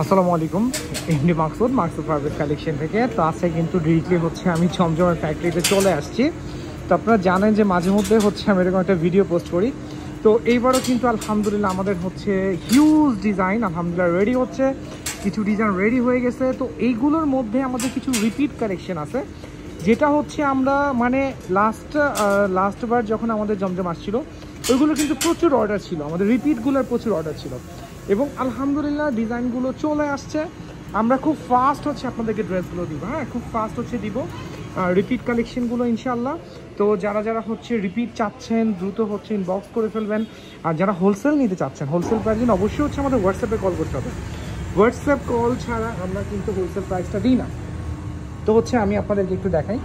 আসসালামু আলাইকুম, MD Maksud Farbez collection থেকে। তো আজকে কিন্তু ডিরেক্টলি হচ্ছে আমি জমজমের ফ্যাক্টরিতে চলে আসছি। তো আপনারা জানেন যে মাঝে মধ্যে হচ্ছে আমি এরকম একটা ভিডিও পোস্ট করি। তো এইবারও কিন্তু আলহামদুলিল্লাহ আমাদের হচ্ছে হিউজ ডিজাইন আলহামদুলিল্লাহ রেডি হচ্ছে, কিছু ডিজাইন রেডি হয়ে গেছে। তো এইগুলোর মধ্যে আমাদের কিছু রিপিট কালেকশন আছে, যেটা হচ্ছে আমরা মানে লাস্টবার যখন আমাদের জমজম আসছিল ওইগুলো কিন্তু প্রচুর অর্ডার ছিল, আমাদের রিপিটগুলোর প্রচুর অর্ডার ছিল এবং আলহামদুলিল্লাহ ডিজাইনগুলো চলে আসছে। আমরা খুব ফাস্ট হচ্ছে আপনাদেরকে ড্রেসগুলো দিব, হ্যাঁ খুব ফাস্ট হচ্ছে দিব রিপিট কালেকশনগুলো ইনশাল্লাহ। তো যারা যারা হচ্ছে রিপিট চাচ্ছেন দ্রুত হচ্ছে ইনবক্স করে ফেলবেন, আর যারা হোলসেল নিতে চাচ্ছেন হোলসেল প্রাইস দিন অবশ্যই হচ্ছে আমাদের হোয়াটসঅ্যাপে কল করতে হবে। হোয়াটসঅ্যাপ কল ছাড়া আমরা কিন্তু হোলসেল প্রাইসটা দিই না। তো হচ্ছে আমি আপনাদেরকে একটু দেখাই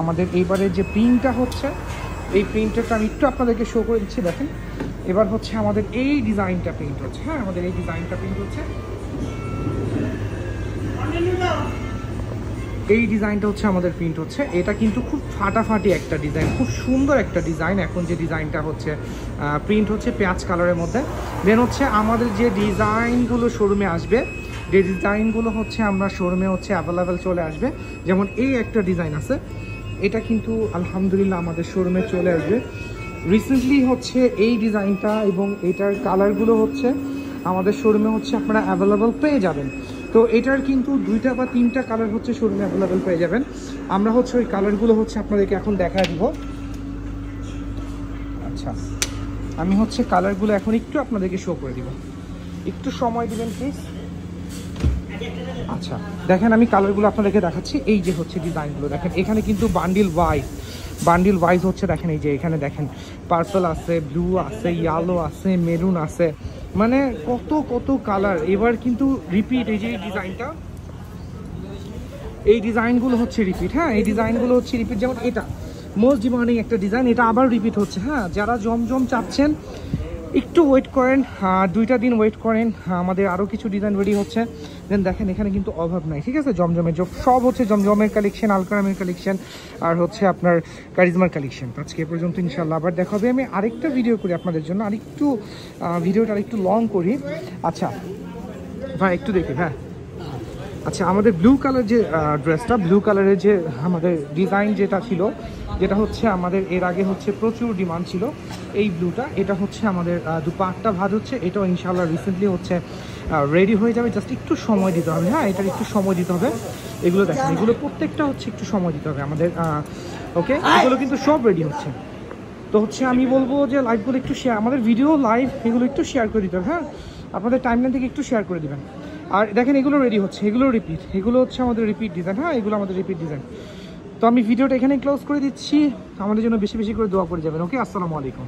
আমাদের এইবারের যে প্রিন্টটা হচ্ছে, এই প্রিন্টটা আমি একটু আপনাদেরকে শো করে দিচ্ছি। দেখেন এবার হচ্ছে আমাদের এই ডিজাইনটা প্রিন্ট হচ্ছে, হ্যাঁ আমাদের এই ডিজাইনটা প্রিন্ট হচ্ছে, এই ডিজাইনটা হচ্ছে আমাদের প্রিন্ট হচ্ছে। এটা কিন্তু খুব ফাটাফাটি একটা ডিজাইন, খুব সুন্দর একটা ডিজাইন। এখন যে ডিজাইনটা হচ্ছে প্রিন্ট হচ্ছে পেঁয়াজ কালারের মধ্যে। দেন হচ্ছে আমাদের যে ডিজাইনগুলো শোরুমে আসবে, যে ডিজাইনগুলো হচ্ছে আমরা শোরুমে হচ্ছে অ্যাভেলেবেল চলে আসবে। যেমন এই একটা ডিজাইন আছে, এটা কিন্তু আলহামদুলিল্লাহ আমাদের শোরুমে চলে আসবে রিসেন্টলি হচ্ছে এই ডিজাইনটা, এবং এটার কালারগুলো হচ্ছে আমাদের শোরুমে হচ্ছে আপনারা অ্যাভেলেবেল পেয়ে যাবেন। তো এটার কিন্তু 2টা বা 3টা কালার হচ্ছে শোরুমে অ্যাভেলেবেল পেয়ে যাবেন। আমরা হচ্ছে ওই কালারগুলো হচ্ছে আপনাদেরকে এখন দেখায় দিব। আচ্ছা আমি হচ্ছে কালারগুলো এখন একটু আপনাদেরকে শো করে দিব, একটু সময় দিবেন প্লিজ। আচ্ছা দেখেন আমি কালারগুলো আপনাদেরকে দেখাচ্ছি। এই যে হচ্ছে ডিজাইনগুলো দেখেন, এখানে কিন্তু বান্ডিল ওয়াইজ হচ্ছে দেখেন। এই যে এখানে দেখেন পার্পল আছে, ব্লু আছে, ইয়েলো আছে, মেরুন আছে, মানে কত কত কালার। এবার কিন্তু রিপিট, এই যে ডিজাইনটা, এই ডিজাইনগুলো হচ্ছে রিপিট, হ্যাঁ এই ডিজাইনগুলো হচ্ছে রিপিট। যেমন এটা মোস্ট ডিমান্ডিং একটা ডিজাইন, এটা আবার রিপিট হচ্ছে। হ্যাঁ যারা জমজম চাচ্ছেন একটু ওয়েট করেন, 2টা দিন ওয়েট করেন, আমাদের আরও কিছু ডিজাইন রেডি হচ্ছে। দেন দেখেন এখানে কিন্তু অভাব নাই, ঠিক আছে। জমজমের সব হচ্ছে জমজমের কালেকশন, আলকারামের কালেকশন, আর হচ্ছে আপনার কারিজমার কালেকশন। আজকে এ পর্যন্ত ইনশাল্লাহ আবার দেখা হবে। আমি আরেকটা ভিডিও করি আপনাদের জন্য, আরেকটু ভিডিওটা আরেকটু লং করি। আচ্ছা ভাই একটু দেখি, হ্যাঁ আচ্ছা আমাদের ব্লু কালার যে ড্রেসটা, ব্লু কালারের যে আমাদের ডিজাইন যেটা ছিল, যেটা হচ্ছে আমাদের এর আগে হচ্ছে প্রচুর ডিমান্ড ছিল এই ব্লুটা, এটা হচ্ছে আমাদের দুপাট্টা ভাঁজ হচ্ছে। এটাও ইনশাআল্লাহ রিসেন্টলি হচ্ছে রেডি হয়ে যাবে, জাস্ট একটু সময় দিতে হবে। হ্যাঁ এটার একটু সময় দিতে হবে। এগুলো দেখেন, এগুলো প্রত্যেকটা হচ্ছে একটু সময় দিতে হবে আমাদের। ওকে এগুলো কিন্তু সব রেডি হচ্ছে। তো হচ্ছে আমি বলবো যে লাইভগুলো একটু শেয়ার, আমাদের ভিডিও লাইভ এগুলো একটু শেয়ার করে দিতে হবে। হ্যাঁ আপনাদের টাইমলাইন থেকে একটু শেয়ার করে দেবেন। আর দেখেন এগুলো রেডি হচ্ছে, এগুলো রিপিট, এগুলো হচ্ছে আমাদের রিপিট ডিজাইন। হ্যাঁ এগুলো আমাদের রিপিট ডিজাইন। তো আমি ভিডিওটা এখানে ক্লোজ করে দিচ্ছি, আমাদের জন্য বেশি বেশি করে দোয়া করে যাবেন। ওকে আসসালামু আলাইকুম।